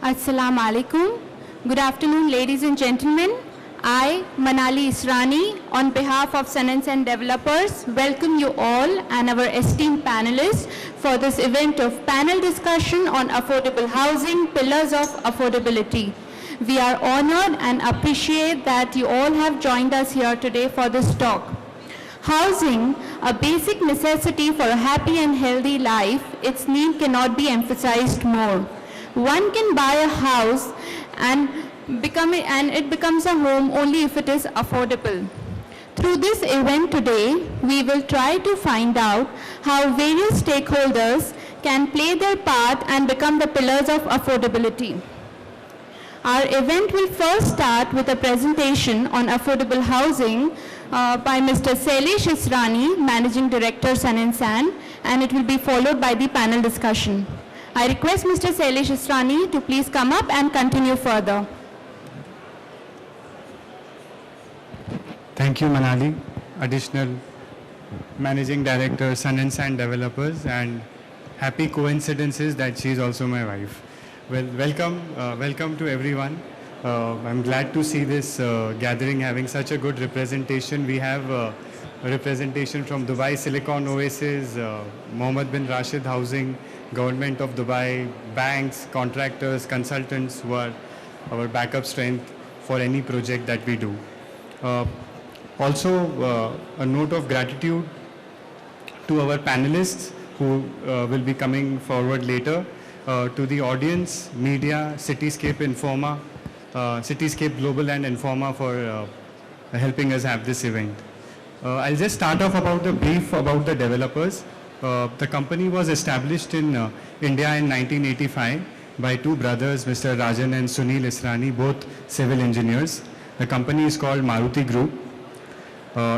Assalamu alaikum. Good afternoon, ladies and gentlemen. I, Manali Israni, on behalf of Sanans and Developers, welcome you all and our esteemed panelists for this event of panel discussion on affordable housing, pillars of affordability. We are honored and appreciate that you all have joined us here today for this talk. Housing, a basic necessity for a happy and healthy life, its need cannot be emphasized more. One can buy a house and it becomes a home only if it is affordable. Through this event today, we will try to find out how various stakeholders can play their part and become the pillars of affordability. Our event will first start with a presentation on affordable housing by Mr. Shailesh Israni, Managing Director, Sun and Sand, and it will be followed by the panel discussion. I request Mr. Shailesh Israni to please come up and continue further. Thank you, Manali, Additional Managing Director, Sun and Sand Developers, and happy coincidences that she is also my wife. Well, welcome to everyone. I'm glad to see this gathering having such a good representation. We have a representation from Dubai Silicon Oasis, Mohammed bin Rashid Housing, Government of Dubai, banks, contractors, consultants who are our backup strength for any project that we do. Also, a note of gratitude to our panelists who will be coming forward later, to the audience, media, Cityscape, Informa, Cityscape Global and Informa for helping us have this event. I'll just start off about the brief about the developers. The company was established in India in 1985 by two brothers, Mr. Rajan and Sunil Israni, both civil engineers. The company is called Maruti Group.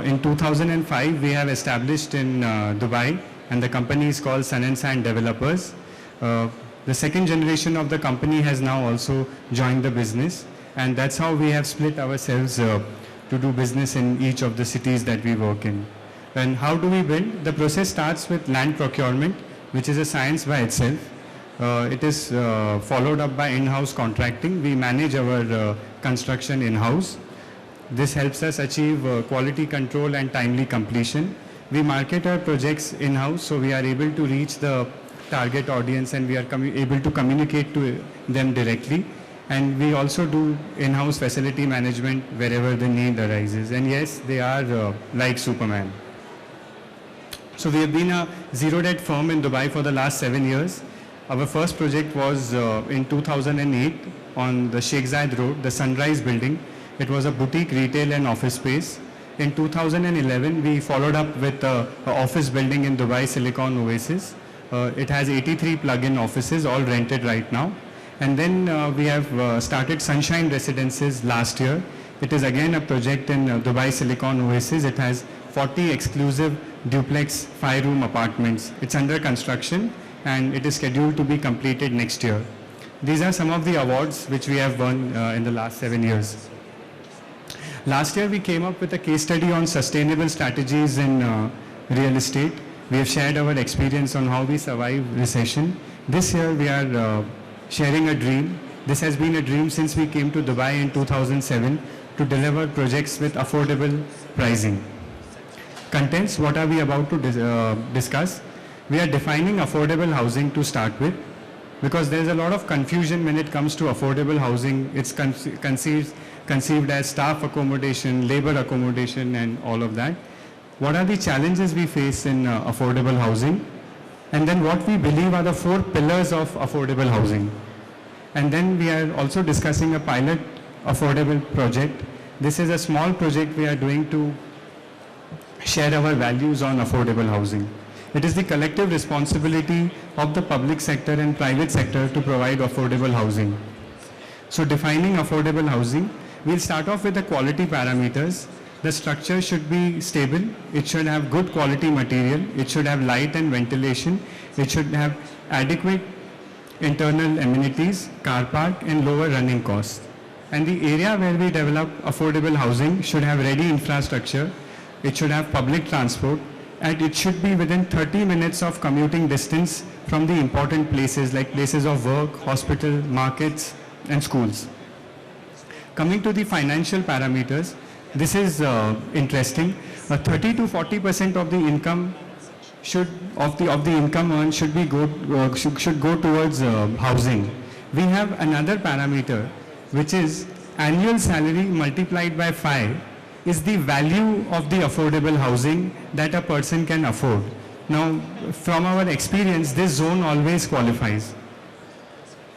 In 2005, we have established in Dubai, and the company is called Sun and Sand Developers. The second generation of the company has now also joined the business, and that's how we have split ourselves to do business in each of the cities that we work in. And how do we build? The process starts with land procurement, which is a science by itself. It is followed up by in-house contracting. We manage our construction in-house. This helps us achieve quality control and timely completion. We market our projects in-house, so we are able to reach the target audience and we are able to communicate to them directly. And we also do in-house facility management wherever the need arises. And yes, they are like Superman. So we have been a zero-debt firm in Dubai for the last 7 years. Our first project was in 2008 on the Sheikh Zayed Road, the Sunrise building. It was a boutique retail and office space. In 2011, we followed up with an office building in Dubai Silicon Oasis. It has 83 plug-in offices, all rented right now. And then we have started Sunshine Residences last year. It is again a project in Dubai Silicon Oasis. It has 40 exclusive duplex 5-room apartments. It's under construction and it is scheduled to be completed next year. These are some of the awards which we have won in the last 7 years. Last year we came up with a case study on sustainable strategies in real estate. We have shared our experience on how we survive recession. This year we are sharing a dream. This has been a dream since we came to Dubai in 2007 to deliver projects with affordable pricing. Contents, what are we about to discuss? We are defining affordable housing to start with, because there is a lot of confusion when it comes to affordable housing. It's conceived as staff accommodation, labor accommodation and all of that. What are the challenges we face in affordable housing? And then what we believe are the 4 pillars of affordable housing. And then we are also discussing a pilot affordable project. This is a small project we are doing to share our values on affordable housing. It is the collective responsibility of the public sector and private sector to provide affordable housing. So defining affordable housing, we'll start off with the quality parameters. The structure should be stable. It should have good quality material. It should have light and ventilation. It should have adequate internal amenities, car park and lower running costs. And the area where we develop affordable housing should have ready infrastructure. It should have public transport. and it should be within 30 minutes of commuting distance from the important places like places of work, hospital, markets, and schools. Coming to the financial parameters, this is interesting. 30 to 40% of the income of the income earned should go towards housing. We have another parameter, which is annual salary multiplied by 5 is the value of the affordable housing that a person can afford. Now, from our experience, this zone always qualifies.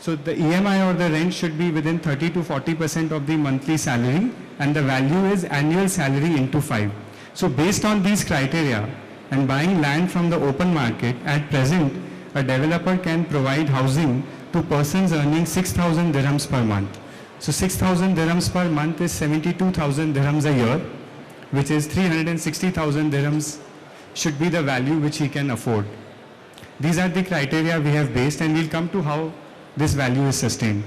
So the EMI or the rent should be within 30 to 40% of the monthly salary, and the value is annual salary into 5. So based on these criteria and buying land from the open market, at present, a developer can provide housing to persons earning 6,000 dirhams per month. So 6,000 dirhams per month is 72,000 dirhams a year, which is 360,000 dirhams should be the value which he can afford. These are the criteria we have based, and we'll come to how this value is sustained.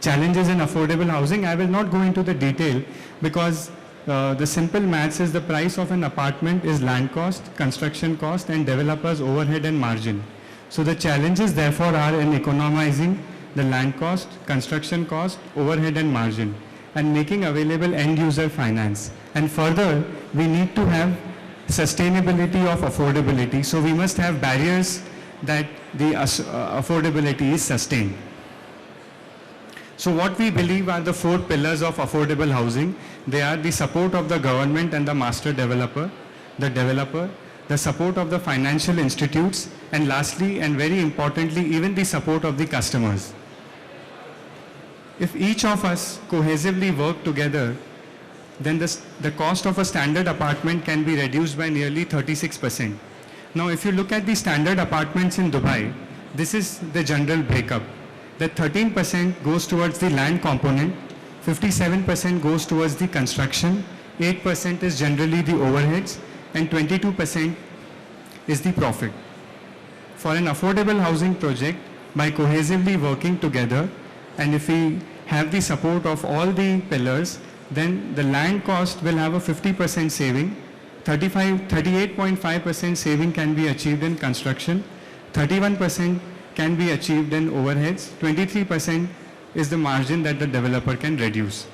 Challenges in affordable housing, I will not go into the detail because the simple maths is the price of an apartment is land cost, construction cost, and developer's overhead and margin. So the challenges therefore are in economizing the land cost, construction cost, overhead and margin, and making available end user finance. And further, we need to have sustainability of affordability. So we must have barriers that the affordability is sustained. So what we believe are the 4 pillars of affordable housing. They are the support of the government and the master developer, the support of the financial institutes, and lastly and very importantly, even the support of the customers. If each of us cohesively work together, then the cost of a standard apartment can be reduced by nearly 36%. Now, if you look at the standard apartments in Dubai, this is the general breakup. That 13% goes towards the land component, 57% goes towards the construction, 8% is generally the overheads, and 22% is the profit. For an affordable housing project, by cohesively working together, and if we have the support of all the pillars, then the land cost will have a 50% saving, 38.5% saving can be achieved in construction, 31% can be achieved in overheads, 23% is the margin that the developer can reduce.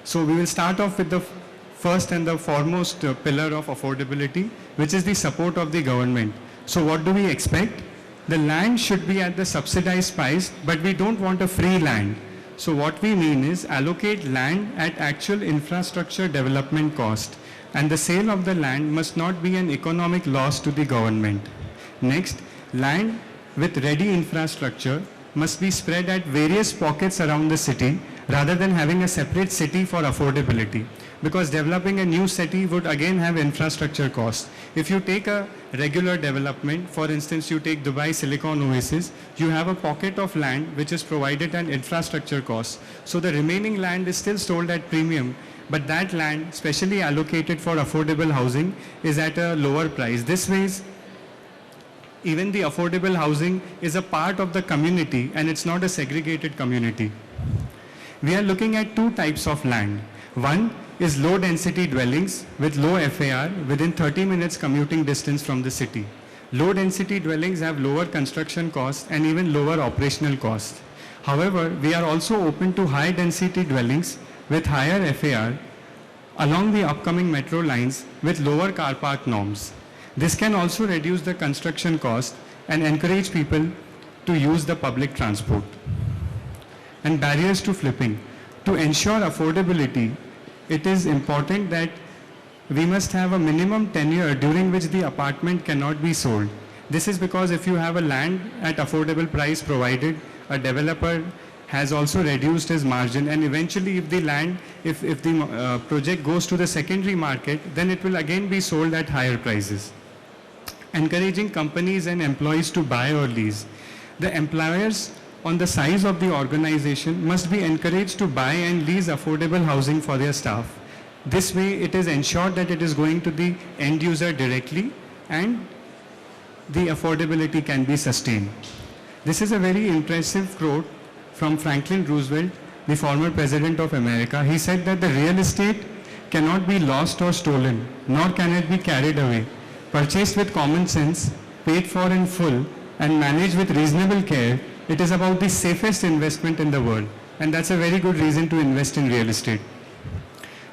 So we will start off with the first and the foremost pillar of affordability, which is the support of the government. So what do we expect? The land should be at the subsidized price, but we don't want a free land. So what we mean is allocate land at actual infrastructure development cost, and the sale of the land must not be an economic loss to the government. Next, land with ready infrastructure must be spread at various pockets around the city rather than having a separate city for affordability, because developing a new city would again have infrastructure costs. If you take a regular development, for instance, you take Dubai Silicon Oasis, you have a pocket of land which is provided at infrastructure costs. So the remaining land is still sold at premium, but that land specially allocated for affordable housing is at a lower price. This way, even the affordable housing is a part of the community and it's not a segregated community. We are looking at 2 types of land. One is low density dwellings with low FAR within 30 minutes commuting distance from the city. Low density dwellings have lower construction costs and even lower operational costs. However, we are also open to high density dwellings with higher FAR along the upcoming metro lines with lower car park norms. This can also reduce the construction cost and encourage people to use the public transport. And barriers to flipping. To ensure affordability, it is important that we must have a minimum tenure during which the apartment cannot be sold. This is because if you have a land at affordable price provided, a developer has also reduced his margin, and eventually if the project goes to the secondary market, then it will again be sold at higher prices. Encouraging companies and employees to buy or lease. The employers on the size of the organization must be encouraged to buy and lease affordable housing for their staff. This way it is ensured that it is going to the end user directly and the affordability can be sustained. This is a very impressive quote from Franklin Roosevelt, the former president of America. He said that the real estate cannot be lost or stolen, nor can it be carried away. Purchased with common sense, paid for in full, and managed with reasonable care, it is about the safest investment in the world. And that's a very good reason to invest in real estate.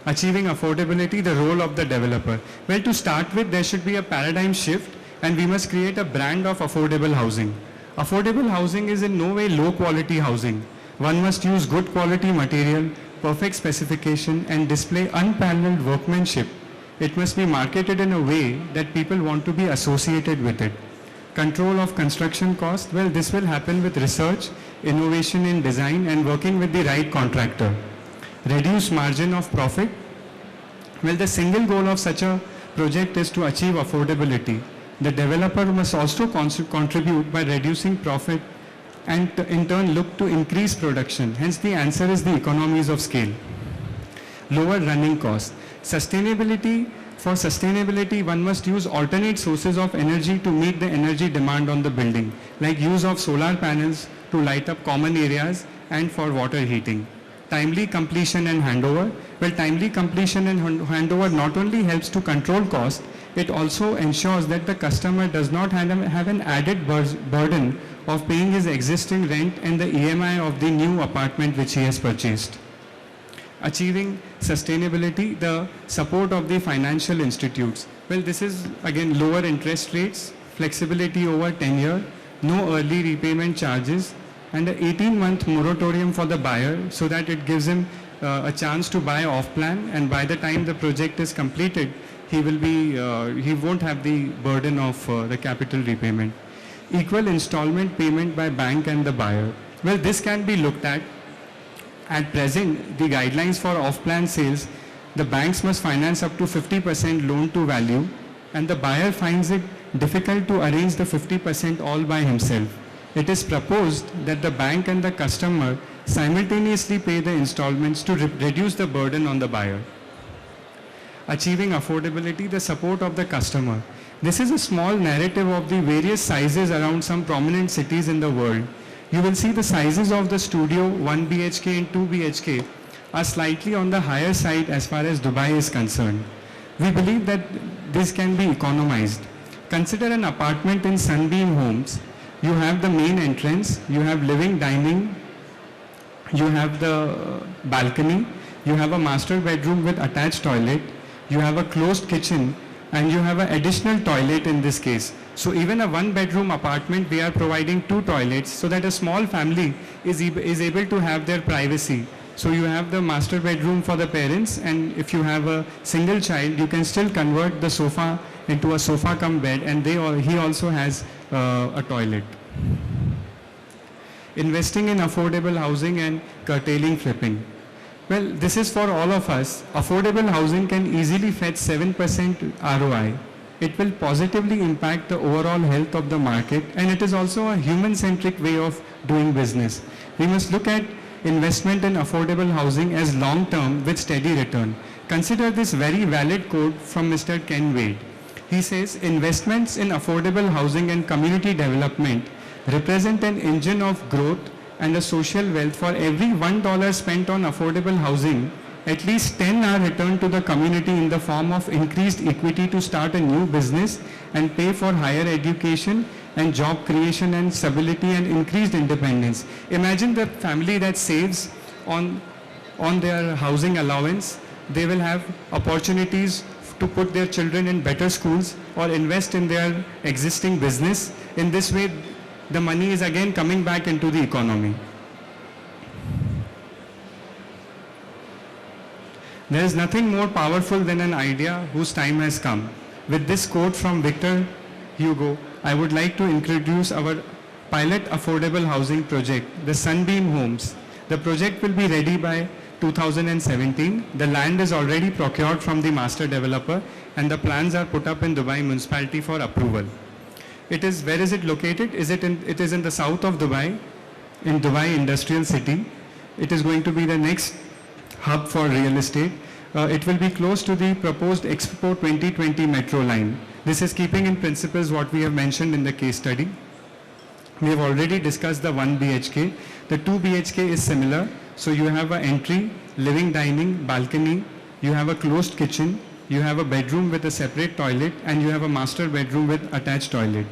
Achieving affordability, the role of the developer. Well, to start with, there should be a paradigm shift, and we must create a brand of affordable housing. Affordable housing is in no way low quality housing. One must use good quality material, perfect specification, and display unparalleled workmanship. It must be marketed in a way that people want to be associated with it. Control of construction cost, well, this will happen with research, innovation in design, and working with the right contractor. Reduce margin of profit, well, the single goal of such a project is to achieve affordability. The developer must also contribute by reducing profit and in turn look to increase production. Hence the answer is the economies of scale. Lower running costs. Sustainability, for sustainability one must use alternate sources of energy to meet the energy demand on the building, like use of solar panels to light up common areas and for water heating. Timely completion and handover. Well, timely completion and handover not only helps to control cost, it also ensures that the customer does not have an added burden of paying his existing rent and the EMI of the new apartment which he has purchased. Achieving sustainability, the support of the financial institutes. Well, this is again lower interest rates, flexibility over tenure, no early repayment charges, and an 18-month moratorium for the buyer so that it gives him a chance to buy off plan, and by the time the project is completed, he won't have the burden of the capital repayment. Equal installment payment by bank and the buyer. Well, this can be looked at. At present, the guidelines for off-plan sales, the banks must finance up to 50% loan to value, and the buyer finds it difficult to arrange the 50% all by himself. It is proposed that the bank and the customer simultaneously pay the installments to reduce the burden on the buyer. Achieving affordability, the support of the customer. This is a small narrative of the various sizes around some prominent cities in the world. You will see the sizes of the studio 1 BHK and 2 BHK are slightly on the higher side as far as Dubai is concerned. We believe that this can be economized. Consider an apartment in Sunbeam Homes. You have the main entrance, you have living, dining, you have the balcony, you have a master bedroom with attached toilet, you have a closed kitchen, and you have an additional toilet in this case. So even a one-bedroom apartment, we are providing 2 toilets so that a small family is able to have their privacy. So you have the master bedroom for the parents, and if you have a single child, you can still convert the sofa into a sofa cum bed, and he also has a toilet. Investing in affordable housing and curtailing flipping. Well, this is for all of us. Affordable housing can easily fetch 7% ROI. It will positively impact the overall health of the market, and it is also a human-centric way of doing business. We must look at investment in affordable housing as long-term with steady return. Consider this very valid quote from Mr. Ken Wade. He says, investments in affordable housing and community development represent an engine of growth and a social wealth. For every $1 spent on affordable housing, at least 10 are returned to the community in the form of increased equity to start a new business and pay for higher education and job creation and stability and increased independence. Imagine the family that saves on their housing allowance. They will have opportunities to put their children in better schools or invest in their existing business. In this way, the money is again coming back into the economy. There is nothing more powerful than an idea whose time has come. With this quote from Victor Hugo, I would like to introduce our pilot affordable housing project, the Sunbeam Homes. The project will be ready by 2017. The land is already procured from the master developer, and the plans are put up in Dubai municipality for approval. Where is it located? It is in the south of Dubai, in Dubai Industrial City. It is going to be the next hub for real estate. It will be close to the proposed Expo 2020 metro line. This is keeping in principles what we have mentioned in the case study. We have already discussed the 1 BHK. The 2 BHK is similar. So you have an entry, living, dining, balcony. you have a closed kitchen, you have a bedroom with a separate toilet, and you have a master bedroom with attached toilet.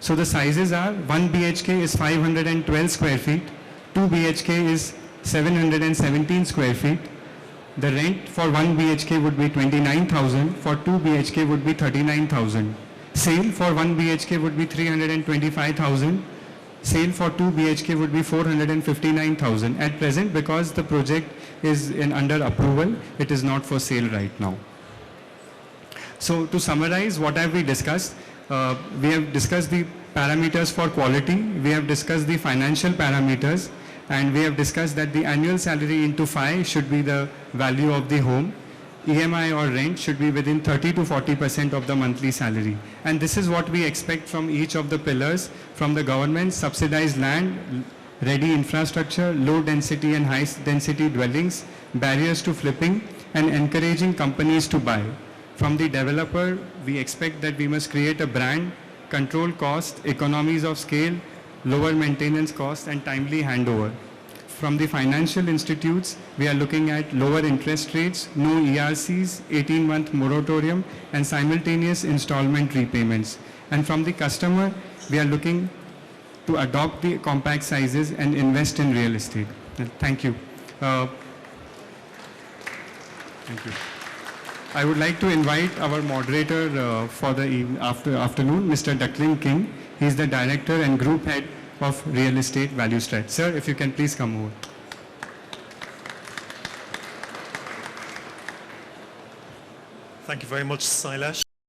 So the sizes are 1 BHK is 512 square feet, 2 BHK is 717 square feet. The rent for 1 BHK would be 29,000, for 2 BHK would be 39,000. Sale for 1 BHK would be 325,000. Sale for 2 BHK would be 459,000. At present, because the project is under approval, it is not for sale right now. So to summarize, what have we discussed? We have discussed the parameters for quality, we have discussed the financial parameters, and we have discussed that the annual salary into 5 should be the value of the home. EMI or rent should be within 30 to 40% of the monthly salary. And this is what we expect from each of the pillars, from the government: subsidized land, ready infrastructure, low density and high density dwellings, barriers to flipping, and encouraging companies to buy. From the developer, we expect that we must create a brand, control cost, economies of scale, lower maintenance cost, and timely handover. From the financial institutes, we are looking at lower interest rates, no ERCs, 18-month moratorium, and simultaneous installment repayments. And from the customer, we are looking to adopt the compact sizes and invest in real estate. Thank you. Thank you. I would like to invite our moderator for the afternoon, Mr. Duckling King. He is the Director and Group Head of Real Estate Value Strat. Sir, if you can please come over. Thank you very much, Silash.